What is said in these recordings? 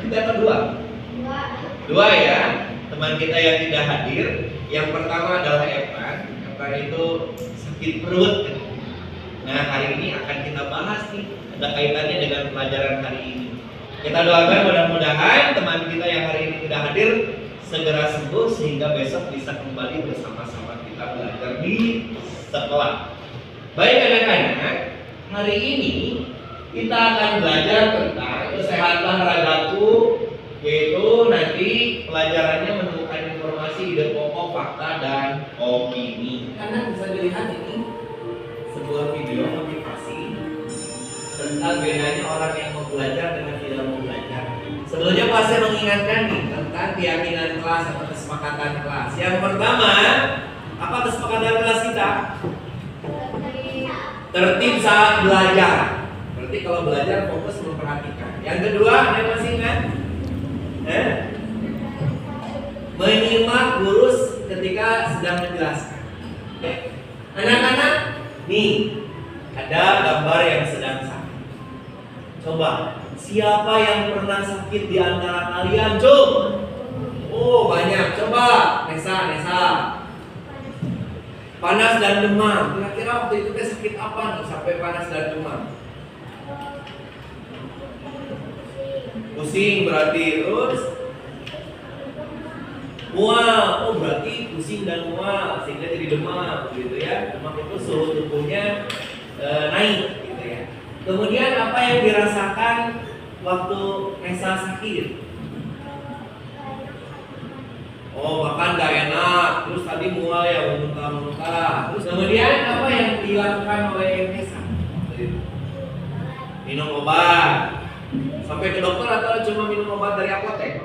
Tiga atau dua? Dua ya. Teman kita yang tidak hadir. Yang pertama adalah Evan. Evan itu sakit perut. Nah, hari ini akan kita bahas nih, ada kaitannya dengan pelajaran hari ini. Kita doakan mudah-mudahan teman kita yang hari ini tidak hadir segera sembuh sehingga besok bisa kembali bersama-sama kita belajar di sekolah. Baik anak-anak, hari ini kita akan belajar tentang kesehatan ragaku, yaitu nanti pelajarannya menemukan informasi, ide pokok, fakta, dan opini. Karena bisa dilihat ini sebuah video motivasi tentang bedanya orang yang mau belajar dengan tidak mau belajar. Sebelumnya Pak saya mengingatkan nih tentang keyakinan kelas atau kesepakatan kelas. Yang pertama, apa kesepakatan kelas kita? Tertib saat belajar. Berarti kalau belajar fokus memperhatikan. Yang kedua, ada masih ingat? Menyimak guru ketika sedang menjelaskan. Anak-anak, nih ada gambar yang sedang sakit. Coba, siapa yang pernah sakit di antara kalian? Coba. Oh banyak. Coba, Nesa. Panas dan demam. Kira-kira waktu itu sakit apa nih sampai panas dan demam? Pusing berarti. Terus mual. Oh berarti pusing dan mual sehingga jadi demam gitu ya. Demam itu suhu tubuhnya naik gitu ya. Kemudian apa yang dirasakan waktu Nesa sakit? Oh makan gak enak, terus tadi mual ya, muntah-muntah. Terus kemudian apa yang dilakukan oleh Nesa? Minum obat. Sampai ke dokter atau cuma minum obat dari apotek?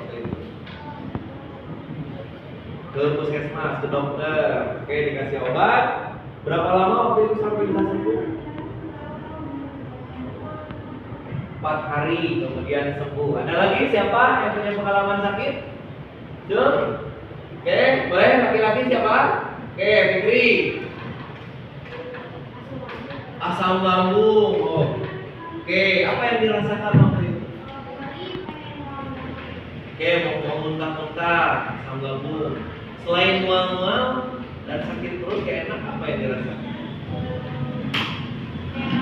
Ke puskesmas, ke dokter. Oke, dikasih obat. Berapa lama waktu itu sampai bisa sembuh? 4 hari kemudian sembuh. Ada lagi siapa yang punya pengalaman sakit? Jom. Oke, boleh laki-laki siapa? Oke, Fikri. Asam lambung. Oh. Oke, apa yang dirasakan waktu itu? Oke, mau muntah-muntah, asam lambung. Selain mual-mual dan sakit perut gak enak, apa yang dirasakan?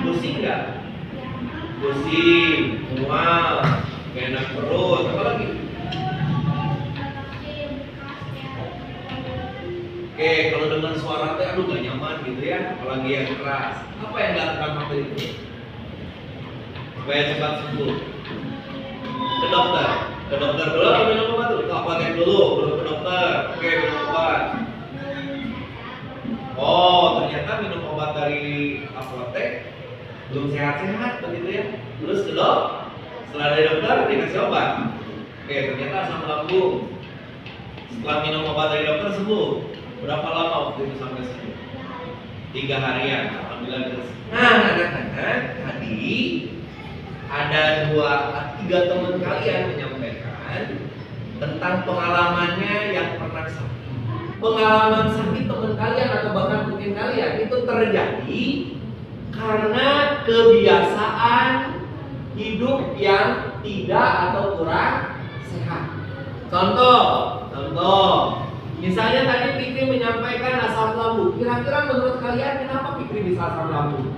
Pusing nggak? Pusing, mual, gak enak perut, apa lagi? Oke, kalau dengar suara teh aduh gak nyaman gitu ya, apalagi yang keras. Apa yang dilakukan waktu itu? Supaya cepat sembuh. Ke dokter. Ke dokter dulu atau minum obat dulu? Ke apotek dulu, belum ke dokter. Oke, minum obat. Oh, ternyata minum obat dari apotek belum sehat-sehat begitu ya. Terus ke dok. Setelah dari dokter dikasih obat. Oke, ternyata asam lambung. Setelah minum obat dari dokter sembuh. Berapa lama waktu itu sampai sembuh? 3 harian. Alhamdulillah terus. Nah, anak-anak, tadi ada 3 teman kalian menyampaikan tentang pengalamannya yang pernah sakit. Pengalaman sakit teman kalian atau bahkan mungkin kalian itu terjadi karena kebiasaan hidup yang tidak atau kurang sehat. Contoh. Misalnya tadi Fikri menyampaikan asam lambung. Kira-kira menurut kalian kenapa Fikri bisa asam lambung?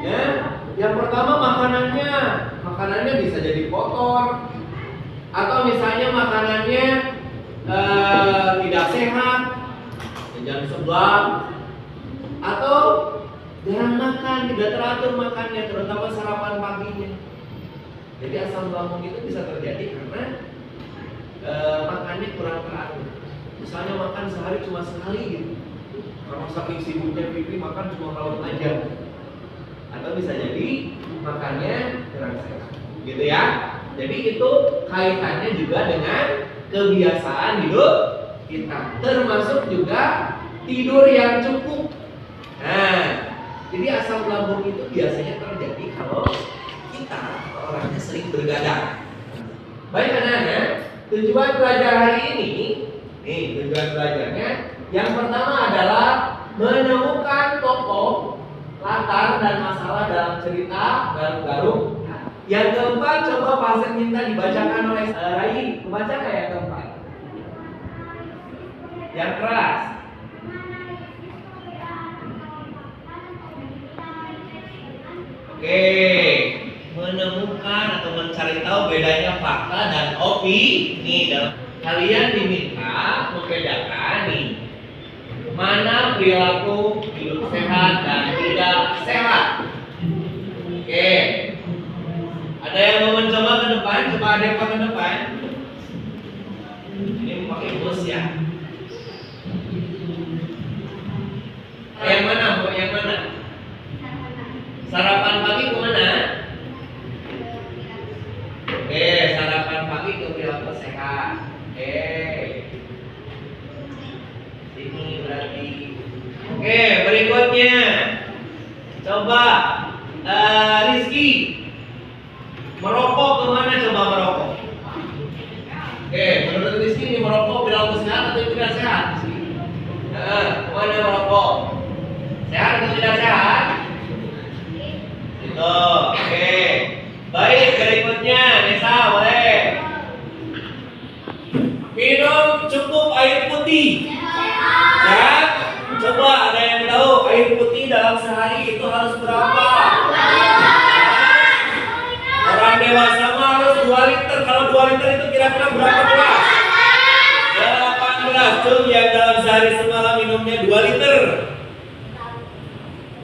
Ya, yang pertama makanannya bisa jadi kotor, atau misalnya makanannya tidak sehat, jam sebelah, atau jarang makan, tidak teratur makannya, terutama sarapan paginya. Jadi asam lambung itu bisa terjadi karena makannya kurang teratur. Misalnya makan sehari cuma sekali gitu, karena saking sibuknya Fikri makan cuma kalau aja. Atau bisa jadi makannya kurang sehat, gitu ya. Jadi itu kaitannya juga dengan kebiasaan hidup kita, termasuk juga tidur yang cukup. Nah, jadi asam lambung itu biasanya terjadi kalau kita orangnya sering bergadang. Baik anak-anak, tujuan belajar hari ini, tujuan belajarnya yang pertama adalah menemukan tokoh, latar dan masalah dalam cerita Garuk-Garuk. Yang keempat, coba Pak Asep minta dibacakan oleh Rai. Kebaca nggak yang keempat? Yang keras. Oke, menemukan atau mencari tahu bedanya fakta dan opini. Kalian diminta membedakan nih, mana perilaku hidup sehat dan tidak sehat. Oke, ada yang mau mencoba ke depan? Coba ada yang ke depan. Ini pakai bus ya. Yang mana? Yang mana? Sarapan pagi kemana? Oke, sarapan pagi ke perilaku sehat. Oke, ini berarti. Oke, berikutnya coba Rizky, merokok kemana? Coba merokok. Oke, menurut Rizky ini merokok perilaku sehat atau tidak sehat? Kemana merokok? Sehat atau tidak sehat? Itu, oke. Baik, berikutnya Nesa, boleh. Minum cukup air putih. Ya, coba ada yang tahu air putih dalam sehari itu harus berapa? Orang dewasa mah harus 2 liter. Kalau 2 liter itu kira-kira berapa gelas? 18. Tuh yang dalam sehari semalam minumnya 2 liter.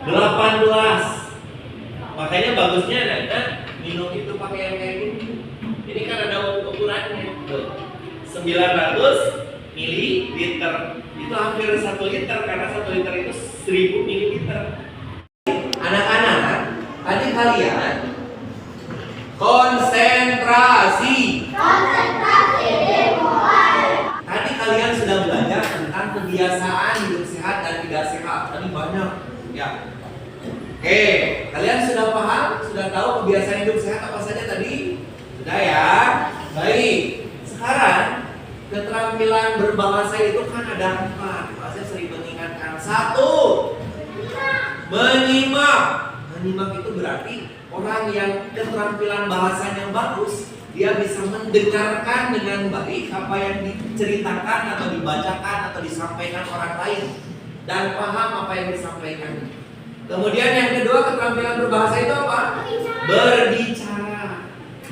18. Makanya bagusnya anak-anak minum itu pakai yang kayak gini. Ini kan ada ukurannya. 900 mililiter. Itu hampir 1 liter karena 1 liter itu 1000 mililiter. Anak-anak, tadi kalian konsentrasi. Tadi kalian sudah belajar tentang kebiasaan hidup sehat dan tidak sehat. Tadi banyak, ya. Oke, kalian sudah paham? Sudah tahu kebiasaan hidup sehat apa saja tadi? Sudah ya? Baik. Sekarang keterampilan berbahasa itu kan ada 4. Saya sering mengingatkan. 1. Menyimak. Menyimak itu berarti orang yang keterampilan bahasanya bagus, dia bisa mendengarkan dengan baik apa yang diceritakan atau dibacakan atau disampaikan orang lain dan paham apa yang disampaikan. Kemudian yang kedua, keterampilan berbahasa itu apa? Berbicara.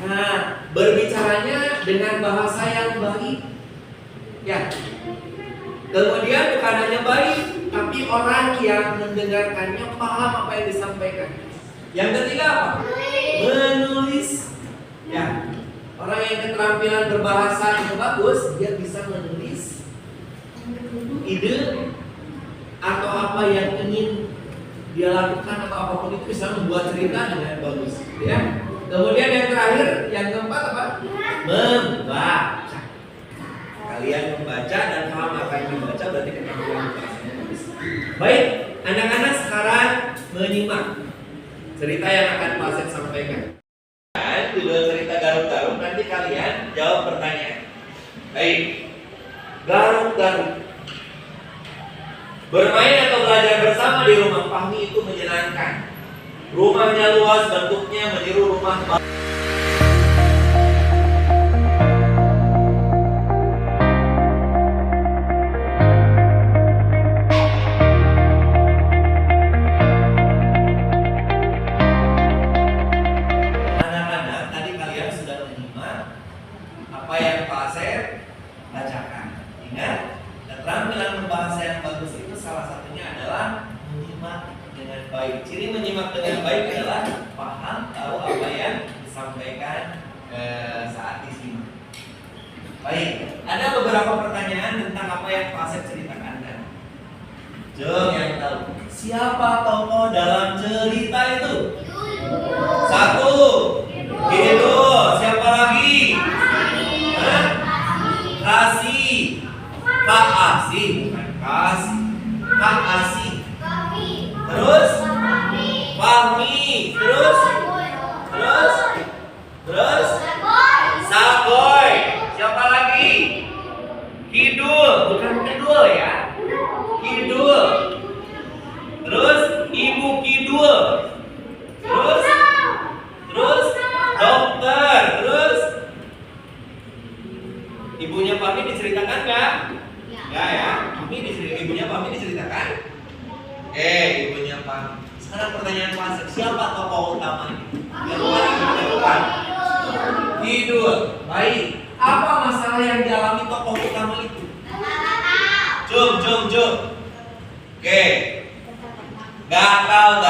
Nah, berbicaranya dengan bahasa yang baik. Ya. Kemudian bukan hanya baik, tapi orang yang mendengarkannya paham apa yang disampaikan. Yang ketiga apa? Menulis. Ya. Orang yang keterampilan berbahasa yang bagus, dia bisa menulis ide atau apa yang ingin dia lakukan atau apapun itu bisa membuat cerita dengan bagus, ya. Kemudian yang terakhir, yang keempat apa? Membaca. Kalian membaca dan paham apa yang dibaca berarti keterampilan bahasanya bagus. Baik, anak-anak sekarang menyimak cerita yang akan Pak Asep sampaikan. Judul cerita Garuk-Garuk, nanti kalian jawab pertanyaan. Baik, Garuk-Garuk. Bermain atau belajar bersama di rumah Fahmi itu menyenangkan. Rumahnya luas, bentuknya meniru rumah anak-anak. Tadi kalian sudah menyimak apa yang Pak Asep bacakan. Ingat, keterampilan berbahasa yang bagus itu salah satunya adalah menyimak dengan baik. Ciri menyimak dengan baik adalah paham, tahu apa yang disampaikan saat disimak. Baik, ada beberapa pertanyaan tentang apa yang Pak Asep ceritakan. Jom yang tahu, siapa tokoh dalam cerita itu? 1. Itu siapa lagi? Kasih. Kak Asih, bukan Kasih. Kak Asih. Terus Fahmi. Terus Sagoy. Siapa lagi? Kidul, bukan Kidul ya. Kidul. Terus Ibu Kidul. Terus Ibunya Fahmi diceritakan nggak? Ya. Ibunya Fahmi diceritakan? Ibunya Fahmi. Sekarang pertanyaan klasik, siapa tokoh utamanya? Yang paling diperlukan? Kidul. Baik. Apa masalah yang dialami tokoh utama itu? Jom. Oke. Gatal.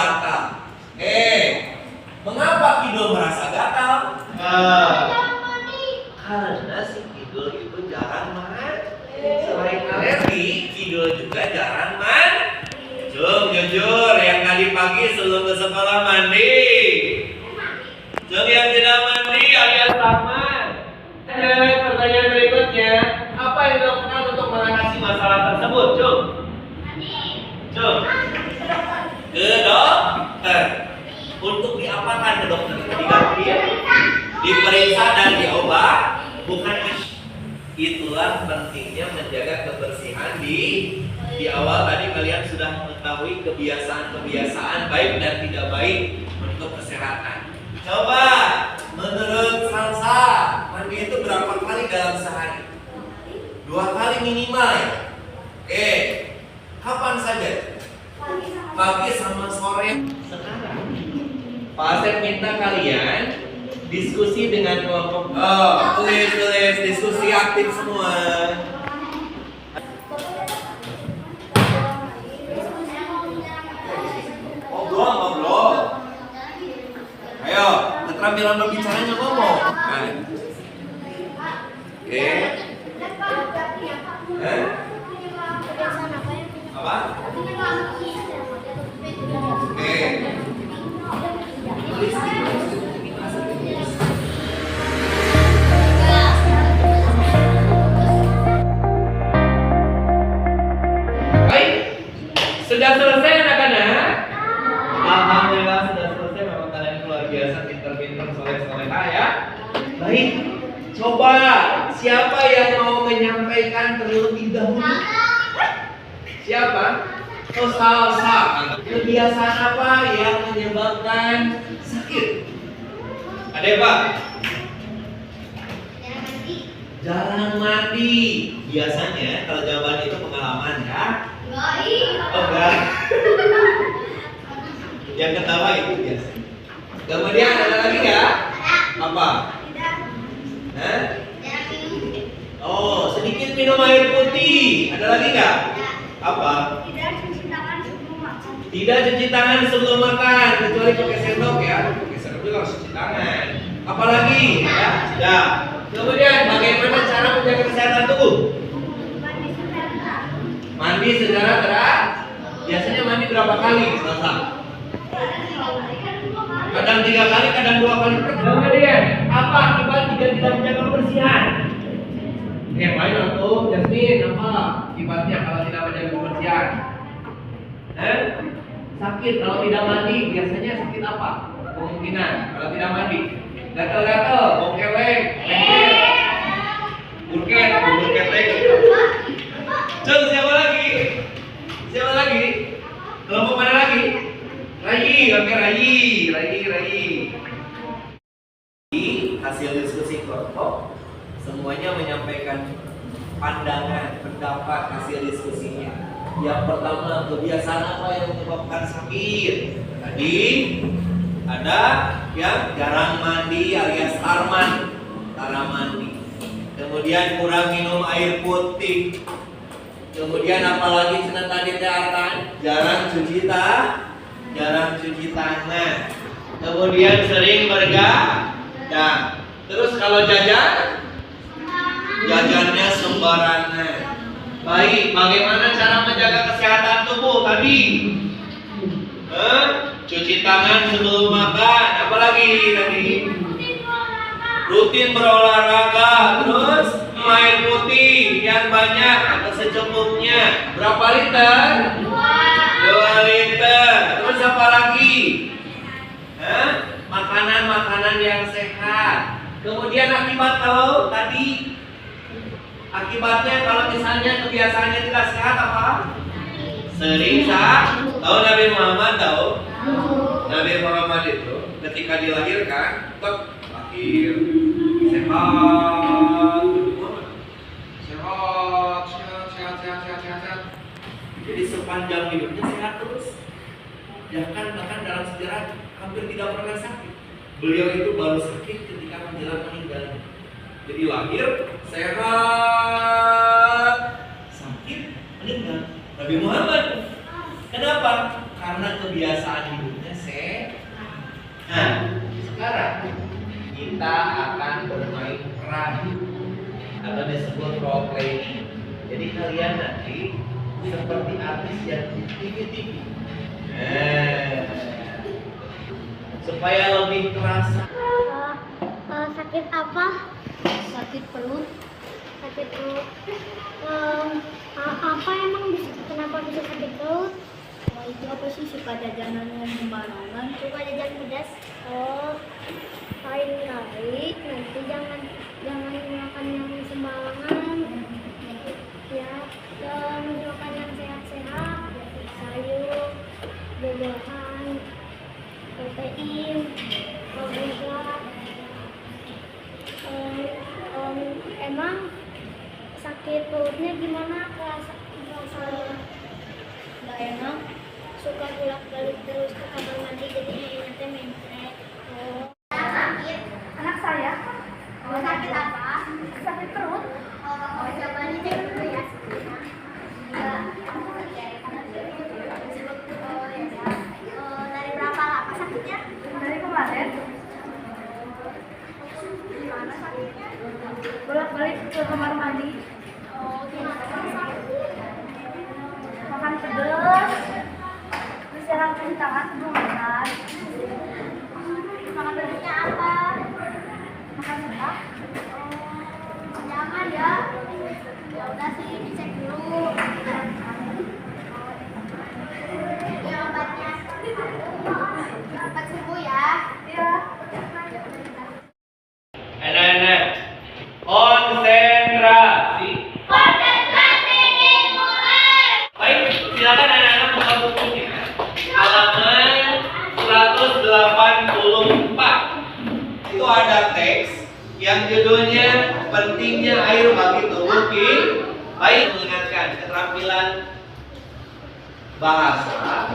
Mengapa Kidul merasa gatal? Karena si Kidul itu jarang mandi. Selain alergi, Kidul juga jarang mandi. Jujur, yang tadi pagi sebelum ke sekolah mandi. Yang tidak mandi alias tamat. Pertanyaan berikutnya, apa yang dilakukan untuk mengatasi masalah tersebut? Ke dokter. Untuk diapakan ke dokter? Diperiksa dan diobat, bukan itulah pentingnya menjaga kebersihan di awal tadi kalian sudah mengetahui kebiasaan baik dan tidak baik untuk kesehatan. Coba menurut Salsa, mandi itu berapa kali dalam sehari? 2 kali minimal ya. Kapan saja? Pagi sama sore. Sekarang Pak Asep minta kalian diskusi dengan kelompok. Tulis diskusi aktif semua. Ngobrol. Ayo, keterampilan berbicaranya ngomong. Oke. Apa? Oke. Baik, sudah selesai anak-anak. Alhamdulillah sudah selesai. Memang kalian luar biasa, pinter-pinter, soleh-soleha ya. Baik, coba siapa yang mau menyampaikan terlebih dahulu? Siapa? Salsa. Kebiasaan apa yang menyebabkan sakit? Ada Pak? Jarang mandi. Biasanya kalau jawaban itu pengalaman ya. Oh enggak. Yang ketawa itu biasa. Kemudian ada lagi nggak? Apa? Sedikit minum air putih. Ada lagi nggak? Apa? Tidak cuci tangan sebelum makan, kecuali pakai sendok ya. Pakai sendok juga harus cuci tangan. Apalagi? Ya, sudah. Kemudian bagaimana cara menjaga kesehatan tubuh? Mandi secara teratur. Biasanya mandi berapa kali? Selasa. Kadang 3 kali, kadang 2 kali. Kemudian apa akibat jika tidak menjaga kebersihan? Yang lain atau Jasmine, apa akibatnya kalau tidak menjaga kebersihan? Sakit kalau tidak mandi. Biasanya sakit apa? Kemungkinan kalau tidak mandi. Gatal-gatal, bongkeleng, lengket, burket lengket. Coba siapa lagi? Kelompok mana lagi? Rayi. Hasil diskusi kelompok, semuanya menyampaikan pandangan, pendapat hasil diskusinya. Yang pertama, kebiasaan apa yang menyebabkan sakit? Tadi ada yang jarang mandi alias tarman, jarang mandi. Kemudian kurang minum air putih. Kemudian apalagi tadi jarang cuci tangan. Kemudian sering bergadang. Terus kalau jajannya sembarangan. Baik, bagaimana cara menjaga kesehatan tubuh tadi? Cuci tangan sebelum makan. Apalagi tadi? Rutin berolahraga. Terus air putih yang banyak atau secukupnya. Berapa liter? 2 liter. Terus apa lagi? Makanan yang sehat. Kemudian akibat kalau tadi, akibatnya kalau misalnya kebiasaannya tidak sehat apa? Sering sakit. Tahu Nabi Muhammad tahu? Nabi Muhammad itu ketika dilahirkan, lahir sehat. sepanjang hidupnya sehat terus. Bahkan dalam sejarah hampir tidak pernah sakit. Beliau itu baru sakit ketika menjelang meninggal. Jadi lahir sehat, sakit, meninggal. Nabi Muhammad. Kenapa? Karena kebiasaan hidupnya sehat. Nah, sekarang kita akan bermain peran atau disebut role playing. Jadi kalian nanti seperti artis yang di TV. Supaya lebih terasa. Sakit apa? Sakit perut. Sakit perut. Apa emang kenapa bisa sakit perut? Itu apa sih, suka jajanan yang sembarangan? Suka jajan pedas. Lain kali nanti jangan makan yang sembarangan. Ya, makan yang sehat-sehat, sayur, buah-buahan, protein, karbohidrat. Emang sakit perutnya gimana? Rasanya nggak enak, suka bolak-balik terus ke kamar mandi, jadi ingatnya mencret. Sakit anak saya. Sakit apa? Sakit perut. Coba dicek dulu ya. Dari berapa lama sakitnya? Dari kemarin. Gimana sakitnya? Bolak-balik ke kamar mandi. Gimana sakit? Makan pedas. Disiram tangan sebelum makan. Makan pedasnya apa? Makan seblak. Jangan ya. Ya udah sih, dicek dulu. Ya obatnya. Cepat sembuh ya. Iya. Anak-anak, konsentrasi. Konsentrasi dimulai. Baik, silakan anak-anak buka bukunya. Halaman 184. Itu ada teks yang judulnya pentingnya air bagi tubuh. Baik, mengingatkan keterampilan bahasa.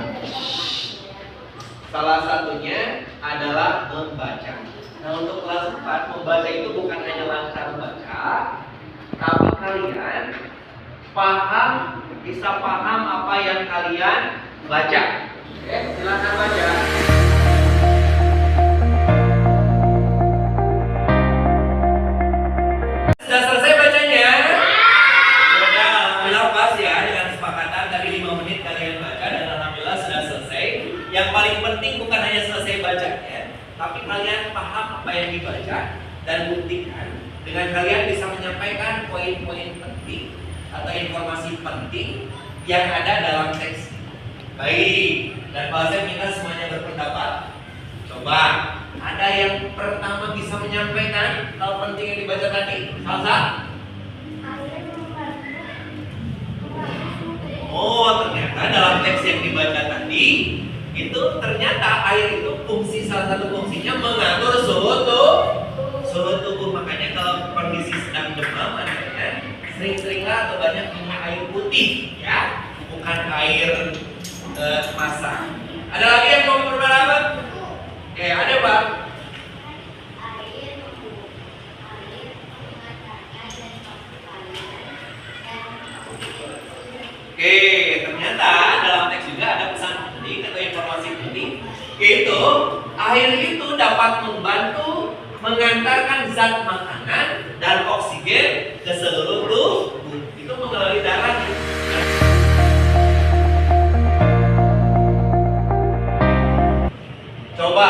Salah satunya adalah membaca. Nah, untuk kelas 4, membaca itu bukan hanya lancar baca, tapi kalian bisa paham apa yang kalian baca. Oke, silakan baca. Sudah selesai bacanya? Sudah, alhamdulillah pas ya, dengan kesepakatan tadi 5 menit kalian baca dan alhamdulillah sudah selesai. Yang paling penting bukan hanya selesai bacanya, tapi kalian paham apa yang dibaca dan buktikan dengan kalian bisa menyampaikan poin-poin penting atau informasi penting yang ada dalam teks. Baik, dan bahasa kita semuanya berpendapat. Coba, ada yang pertama bisa menyampaikan hal penting yang dibaca tadi? Salsa? Oh, ternyata dalam teks yang dibaca tadi itu ternyata air itu salah satu fungsinya mengatur suhu tubuh. Makanya kalau kondisi sedang demam, makanya sering-seringlah atau banyak minum air putih, ya, bukan air masak. Ada lagi yang mau berpendapat? Oke, ada Pak. Oke, ternyata dalam teks juga ada pesan penting atau informasi penting, yaitu air itu dapat membantu mengantarkan zat makanan dan oksigen ke seluruh tubuh. Itu melalui darah. Coba,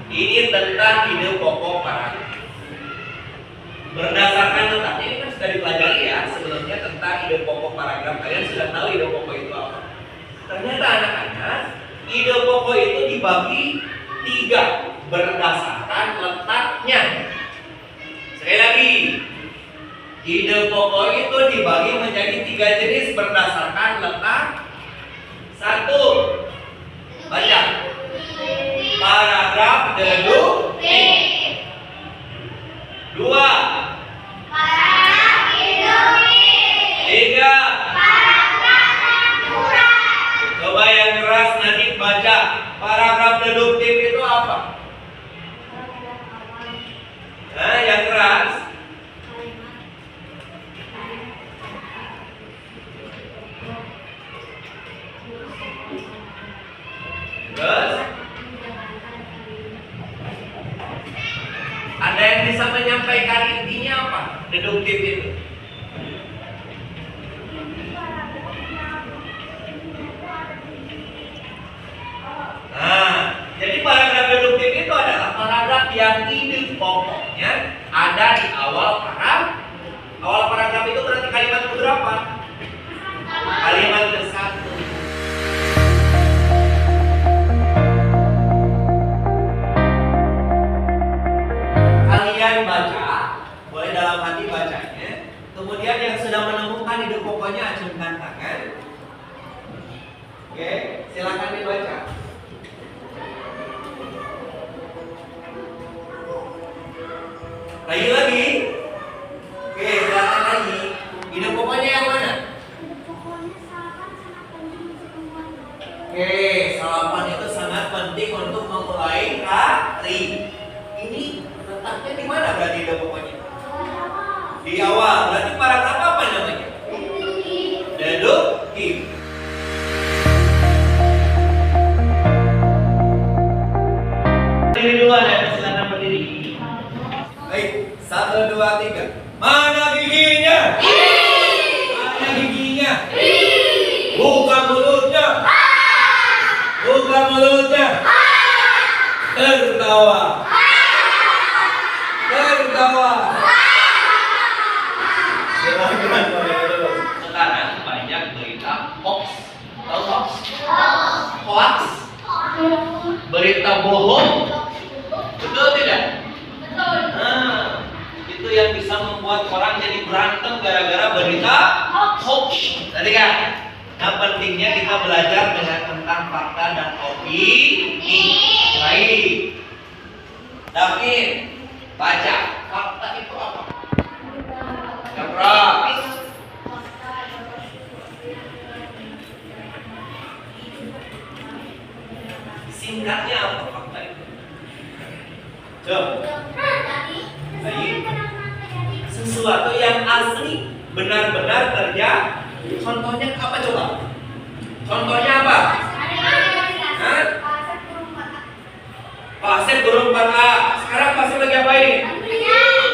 ini tentang ide pokok paragraf. Berdasarkan letaknya, ini kan sudah dipelajari ya sebelumnya tentang ide pokok paragraf. Kalian sudah tahu ide pokok itu apa? Ternyata anak-anak, ide pokok itu dibagi 3 berdasarkan letaknya. Sekali lagi, ide pokok itu dibagi menjadi 3 jenis berdasarkan letak. 1. Baca. Paragraf deduktif. 2. Paragraf induktif. 3. Paragraf menyampaikan intinya apa? Deduktif itu. Nah, jadi paragraf deduktif itu adalah paragraf yang ide pokoknya ada di awal paragraf. Awal paragraf itu berarti kalimat keberapa? Kalimat ke-1. Kalian baca, boleh dalam hati bacanya. Kemudian yang sedang menemukan ide pokoknya acungkan tangan. Oke, silakan dibaca. Lagi. Oke, silakan lagi. Ide pokoknya yang mana? Oke, sarapan itu sangat penting untuk memulai hari. Ini letaknya di mana berarti ide pokoknya? Di awal. Berarti paragraf apa namanya? Deduktif. Berdiri duluan ya, silakan berdiri. Baik, 1, 2, 3. Mana giginya? Mana giginya? Buka mulutnya. Buka mulutnya. Tertawa. Tertawa. Silakan dulu. Sekarang banyak berita hoax. Tahu hoax? Hoax. Berita bohong. Betul tidak? Betul. Nah, itu yang bisa membuat orang jadi berantem gara-gara berita hoax. Tadi kan? Nah, pentingnya kita belajar dengan tentang fakta dan opini. Baik. David, baca. Fakta itu apa? Keras. Singkatnya apa fakta itu? Coba. Baik. Sesuatu yang asli, benar-benar terjadi. Contohnya apa coba? Contohnya apa? Hah? Pak Asep guru 4A. Sekarang Pak Asep lagi apa ini?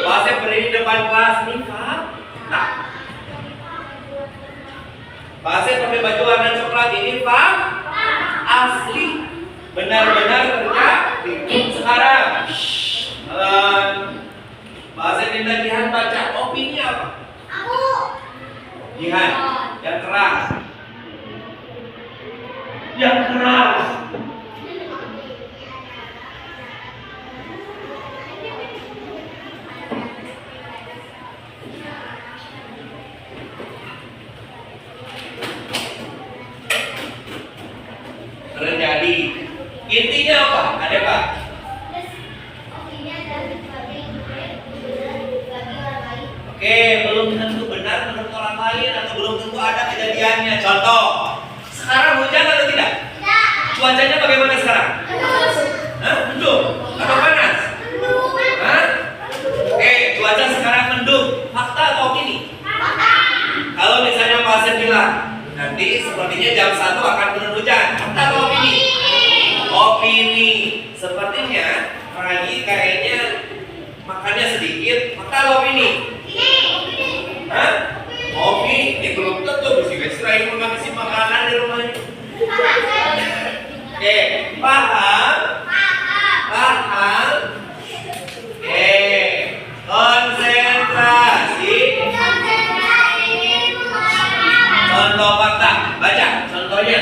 Pak Asep berdiri depan kelas. Ini fakta. Pak Asep pakai baju warna coklat. Ini fakta. Asli. Benar-benar terjadi. Sekarang Pak Asep minta Jihan baca. Opini apa? Jihan, yang keras. Yang keras. Terjadi. Intinya apa? Ada Pak? Oke, belum tentu benar menurut orang lain atau belum tentu ada kejadiannya. Contoh, sekarang hujan atau tidak? Tidak. Cuacanya bagaimana sekarang? Hah? Mendung atau panas? Hah? Oke, cuaca sekarang mendung. Fakta atau opini? Fakta. Kalau misalnya Pak Asep bilang, nanti sepertinya jam 1 akan turun hujan. Fakta atau opini? Opini. Sepertinya Rani kayaknya makannya sedikit. Fakta atau opini? Hah? Opini. Ini belum tentu mesti selain menghabisi makanan di rumahnya. Oke, paham? Paham? Oke, konsentrasi. Contoh fakta, baca contohnya.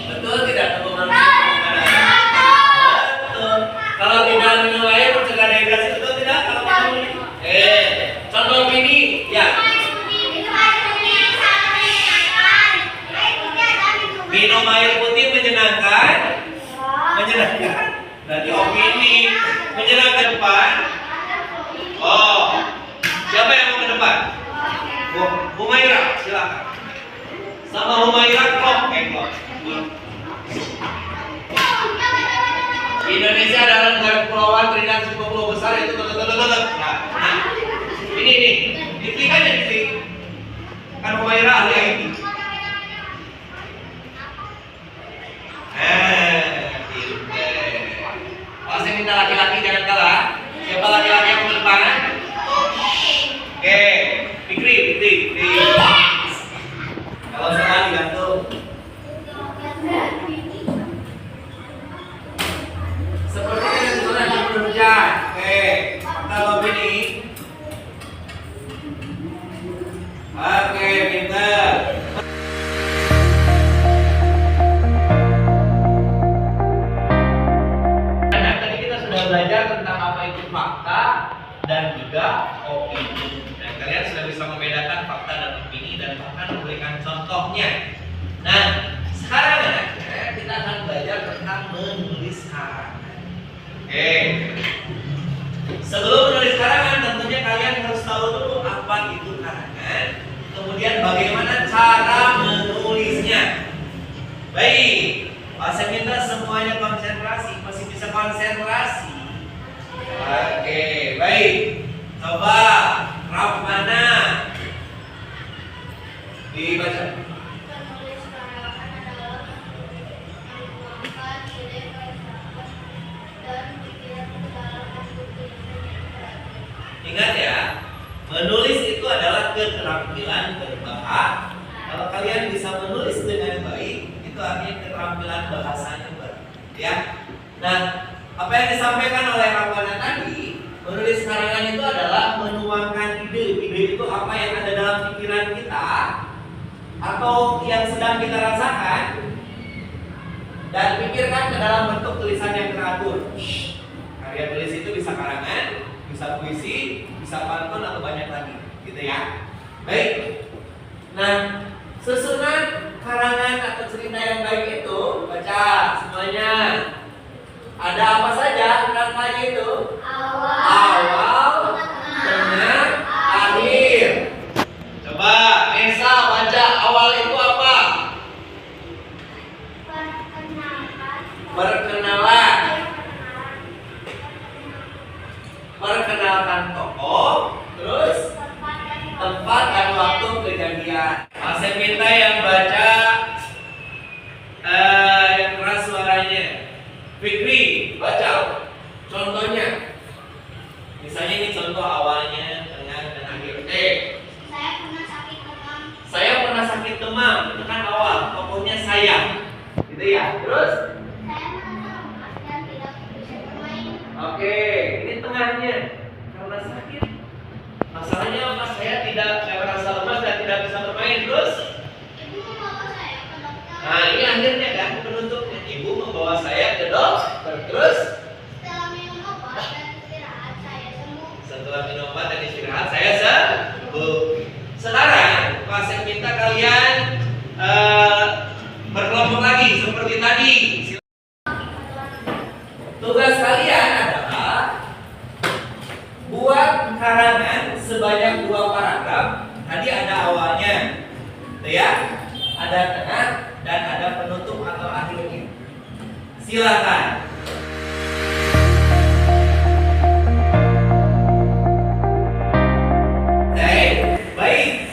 Betul tidak teman-teman? Betul. Kalau tidak minum air mencegah dehidrasi, betul tidak? Kalau contoh opini, ya. Minum air putih menyenangkan. Menyenangkan. Berarti opini menyenangkan depan. Oh, siapa yang mau ke depan? Humaira, silakan. Sama Humaira klop. Indonesia adalah negara kepulauan terdiri atas 5 pulau besar yaitu Nah, ini diklik aja diklik. Kan Humaira ahli IT. Pinter. Saya minta laki-laki jangan kalah. Siapa laki-laki yang ke depan? Oke, Fikri. Kalau salah digantung. Sepertinya yang sudah bekerja. Oke, kalau ini. Oke, pintar. Tadi kita sudah belajar tentang apa itu fakta dan juga opini. Dan kalian sudah bisa membedakan fakta dan opini dan bahkan memberikan contohnya. Nah, sekarang kita akan belajar tentang menulis karangan. Oke. Sebelum menulis karangan, tentunya kalian harus tahu dulu apa itu karangan, kemudian bagaimana cara menulisnya. Baik, saya minta semuanya konsentrasi, masih bisa konsentrasi. Oke, baik. Coba Rahmana dibaca. Penulis karangan adalah menuangkan ide, filsafat, dan pikiran ke dalam bentuk tulisan. Ingat ya, menulis itu adalah keterampilan berbahasa. Kalau kalian bisa menulis dengan baik, itu artinya keterampilan bahasanya baik. Ya. Nah, apa yang disampaikan oleh Rahmana tadi, menulis karangan itu adalah menuangkan ide. Ide itu apa yang ada dalam pikiran kita atau yang sedang kita rasakan dan pikirkan ke dalam bentuk tulisan yang teratur. Karya tulis itu bisa karangan, bisa puisi, bisa pantun atau banyak lagi, gitu ya. Baik. Nah, susunan karangan atau cerita yang baik itu baca semuanya. Ada apa saja katanya itu? Awal, tengah, akhir. Coba Nesa baca awal itu apa? Perkenalan. Perkenalkan tokoh, terus tempat dan waktu kejadian. Saya minta yang baca yang keras suaranya. Fikri, baca contohnya. Misalnya ini contoh awalnya, tengah, dan akhir. Saya pernah sakit demam. Itu kan awal, tokohnya saya. Gitu ya. Terus? Oke, ini tengahnya. Karena sakit. Masalahnya apa? Saya merasa lemas dan tidak bisa bermain. Terus? Nah, ini akhirnya kan penutupnya. Ibu membawa saya ke dokter. Terus? Setelah minum obat dan istirahat saya sembuh. Sekarang, saya minta kalian berkelompok lagi seperti tadi. Tugas kalian adalah buat karangan sebanyak 2 paragraf. Tadi ada awalnya, gitu ya, ada tengah dan ada penutup atau akhirnya. Silakan. Baik.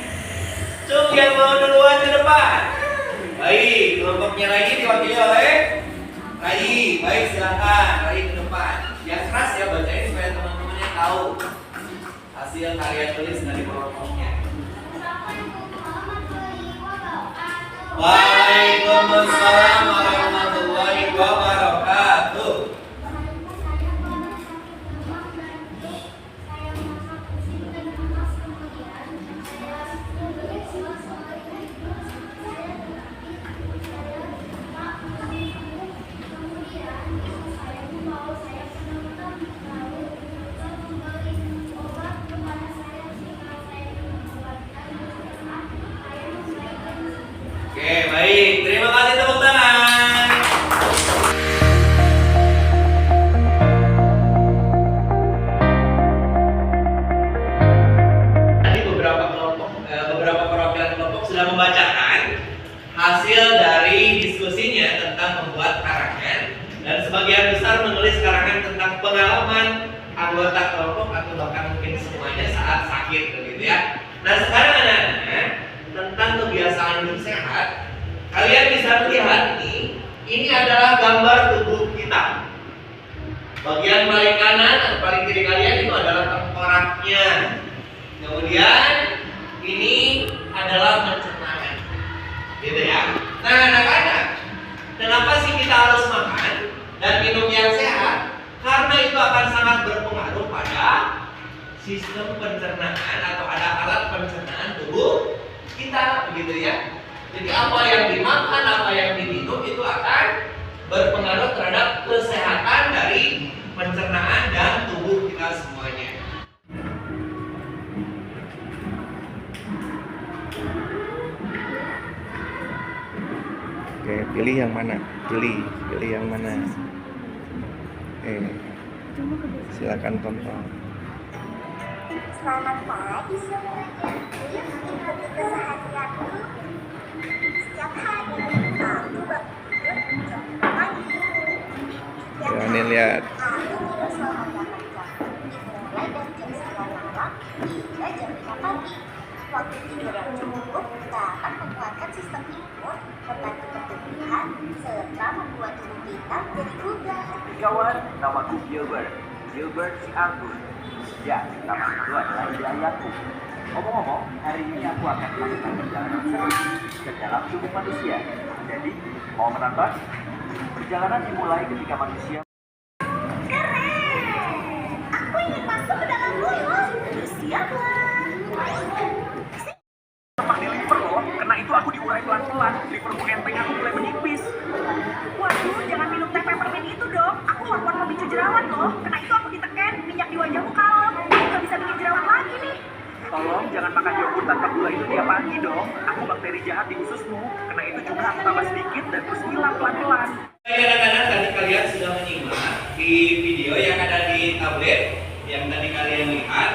Cung yang mau duluan ke depan. Baik, kelompoknya lagi diwakili oleh Rai. Baik, silakan Rai ke depan. Yang keras ya bacain supaya teman-temannya tahu hasil karya tulis dari kelompoknya. Waalaikumsalam warahmatullahi wabarakatuh. Oke, baik. Terima kasih, tepuk tangan. Tadi beberapa perwakilan kelompok sudah membacakan hasil dari diskusinya tentang membuat karangan dan sebagian besar menulis karangan tentang pengalaman anggota kelompok atau bahkan mungkin semuanya saat sakit, begitu ya. Nah, sekarang anak-anak, tentang kebiasaan hidup sehat, kalian bisa melihat ini adalah gambar tubuh kita. Bagian paling kanan dan paling kiri kalian itu adalah tengkoraknya. Kemudian ini adalah pencernaan, gitu ya. Nah, anak-anak, kenapa sih kita harus makan dan minum yang sehat? Karena itu akan sangat berpengaruh pada sistem pencernaan atau ada alat pencernaan tubuh kita, begitu ya. Jadi apa yang dimakan, apa yang diminum itu akan berpengaruh terhadap kesehatan dari pencernaan dan tubuh kita semuanya. Oke, pilih yang mana? Pilih yang mana? Silakan tonton. Selamat pagi semuanya. Ikuti keseharianku setiap hari. Aku bangun jam 5 pagi. Ya, nih lihat. Aku tidur selama 8 jam. Dimulai dari jam 9 malam hingga jam 5 pagi. Waktu tidur yang cukup dapat menguatkan sistem imun, membantu pertumbuhan, serta membuat tubuh kita menjadi bugar. Kawan, namaku Gilbert si anggur. Ya, nama itu adalah ide ayahku. Ngomong-ngomong, hari ini aku akan melakukan perjalanan seru ke dalam tubuh manusia. Jadi, mau menonton? Perjalanan dimulai ketika manusia. Aku ingin masuk ke dalam mulut. Bersiaplah. Tepat di liver loh, karena itu aku diurai pelan-pelan. Liverku enteng, aku mulai menipis. Waduh, jangan minum teh peppermint itu dong. Aku hormon pemicu jerawat loh. Karena itu aku diteken, minyak di wajahku kalem. Aku gak bisa bikin jerawat lagi nih. Tolong jangan makan yogurt tanpa gula itu tiap pagi dong. Aku bakteri jahat di ususmu. Karena itu juga aku tambah sedikit dan terus hilang pelan-pelan. Baik anak-anak, tadi kalian sudah menyimak di video yang ada di tablet yang tadi kalian lihat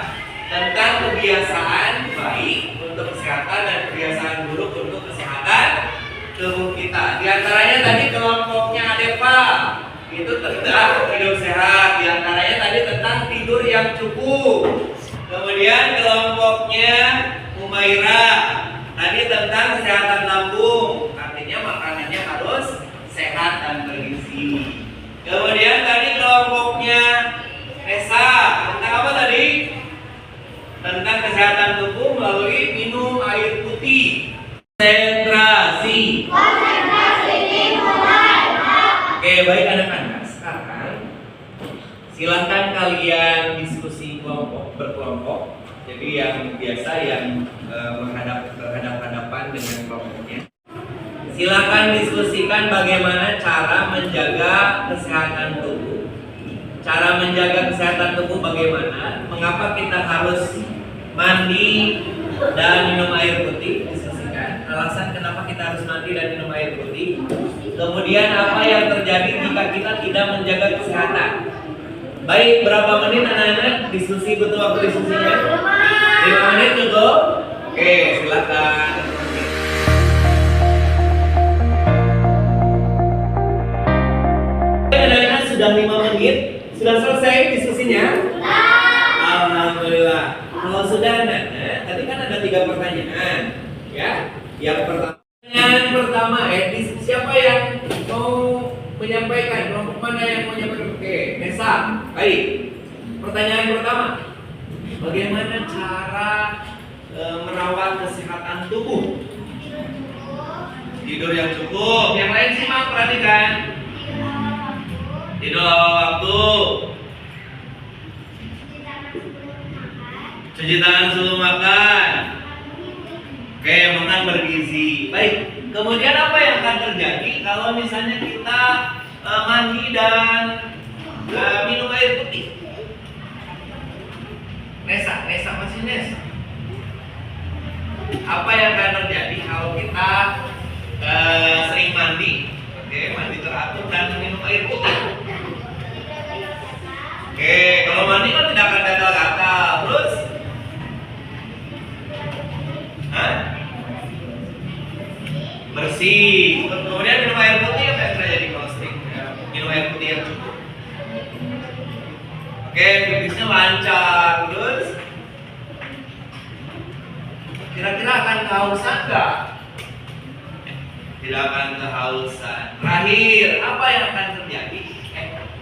tentang kebiasaan baik untuk kesehatan dan kebiasaan buruk untuk kesehatan tubuh kita. Di antaranya tadi kelompoknya Adeva itu tentang hidup sehat. Di antaranya tadi tentang tidur yang cukup. Kemudian kelompoknya Umaira tadi tentang kesehatan lambung. Artinya makanannya harus sehat dan bergizi. Kemudian tadi kelompoknya Nesa tentang apa tadi? Tentang kesehatan tubuh melalui minum air putih. Konsentrasi. Oke, baik anak-anak. Sekarang silakan kalian diskusi berkelompok. Jadi yang biasa yang berhadapan dengan kelompoknya. Silakan diskusikan bagaimana cara menjaga kesehatan tubuh. Cara menjaga kesehatan tubuh bagaimana? Mengapa kita harus mandi dan minum air putih? Diskusikan alasan kenapa kita harus mandi dan minum air putih. Kemudian apa yang terjadi jika kita tidak menjaga kesehatan? Baik, berapa menit anak-anak diskusi? Butuh waktu diskusinya? 5 menit cukup? Oke, silakan. Anak-anak sudah 5 menit. Sudah selesai diskusinya? Alhamdulillah. Kalau sudah anak-anak, tadi kan ada 3 pertanyaan, ya. Yang pertama, siapa yang mau menyampaikan? Kelompok mana yang mau menyampaikan? Oke, Nesa. Baik. Pertanyaan pertama, bagaimana cara merawat kesehatan tubuh? Tidur yang cukup. Yang lain simak, perhatikan. Tidur waktu. Cuci tangan sebelum makan. Oke, makan bergizi. Baik. Kemudian apa yang akan terjadi kalau misalnya kita mandi dan minum air putih? Nesa masih Nesa. Apa yang akan terjadi kalau kita sering mandi? Oke, mandi teratur dan minum air putih. Oke, kalau mandi kan tidak akan gatal-gatal. Terus? Bersih. Kemudian minum air putih, apa yang terjadi kalau sering minum air putih yang cukup? Oke, pipisnya lancar. Terus? Kira-kira akan kehausan nggak? Tidak akan kehausan. Terakhir, apa yang akan terjadi?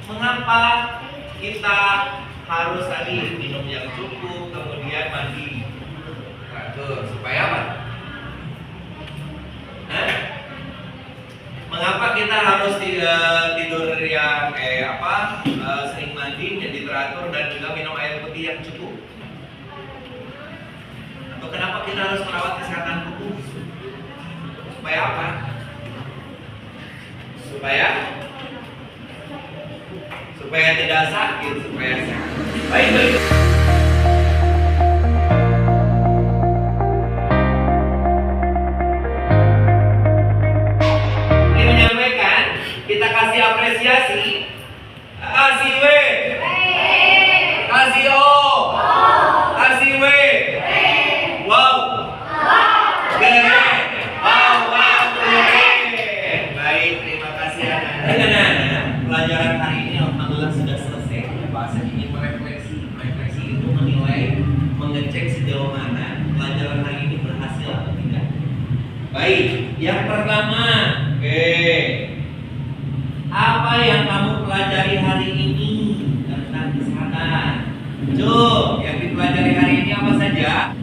Mengapa kita harus tadi minum yang cukup, kemudian mandi teratur. Supaya apa? Hah? Mengapa kita harus tidur yang sering mandi, jadi teratur, dan juga minum air putih yang cukup? Atau kenapa kita harus merawat kesehatan tubuh? Supaya apa? Supaya tidak sakit, supaya sehat. Baik. Ini menyampaikan, kita kasih apresiasi. Kasih W. Kasih O. Kasih W. Wow. Keren. Wow. Baik, terima kasih anak-anak. Pelajaran hari ini alhamdulillah sudah selesai. Bahasa ingin merefleksi itu menilai, mengecek sejauh mana pelajaran hari ini berhasil atau tidak. Baik, yang pertama, apa yang kamu pelajari hari ini tentang kesehatan? Yang dipelajari hari ini apa saja?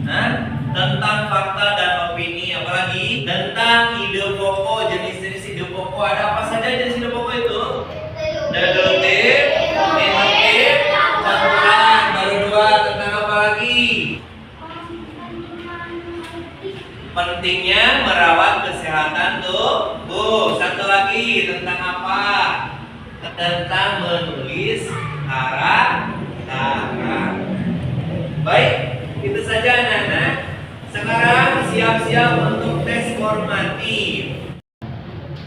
Tentang fakta dan opini, apalagi tentang ide pokok, jenis-jenis ide pokok. Ada apa saja jenis ide pokok itu? Deduktif, induktif, campuran. Baru 2, tentang apa lagi? Pentingnya merawat kesehatan tubuh. 1 lagi tentang apa? Tentang menulis kata-kata. Baik, itu saja anak-anak. Sekarang siap-siap untuk tes formatif.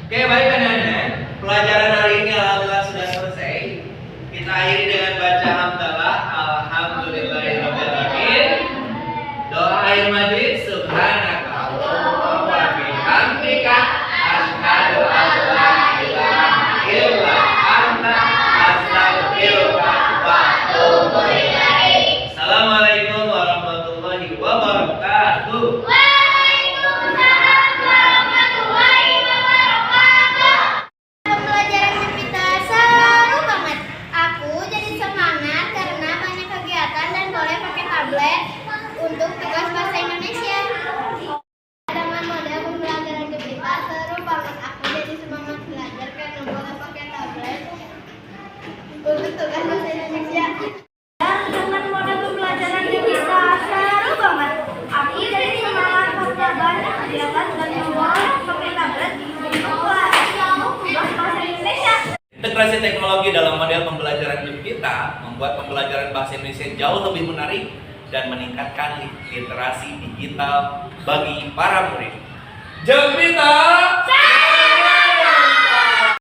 Oke, baik anak-anak. Pelajaran hari ini alhamdulillah sudah selesai. Kita akhiri dengan baca hamdalah. Alhamdulillahirrahmanirrahim. Doa akhir majlis. Subhanaka Allahumma wa bihamdika asyhadu an la ilaha illa anta astaghfiruka wa atubu ilaik. Assalamualaikum warahmatullahi wabarakatuh. Waalaikumsalam warahmatullahi wabarakatuh. Pelajaran kita seru banget. Aku jadi semangat karena banyak kegiatan dan boleh pakai tablet untuk tugas bahasa Indonesia. Dengan model pembelajaran kita seru banget. Aku jadi semangat belajar karena boleh pakai tablet untuk tugas bahasa Indonesia. Dengan model pembelajaran kita seru banget. Aku jadi semangat karena banyak kegiatan dan boleh pakai tablet untuk belajar bahasa Indonesia. Integrasi teknologi dalam model pembelajaran kita membuat pembelajaran bahasa Indonesia jauh lebih menarik dan meningkatkan literasi digital bagi para murid. Jempita!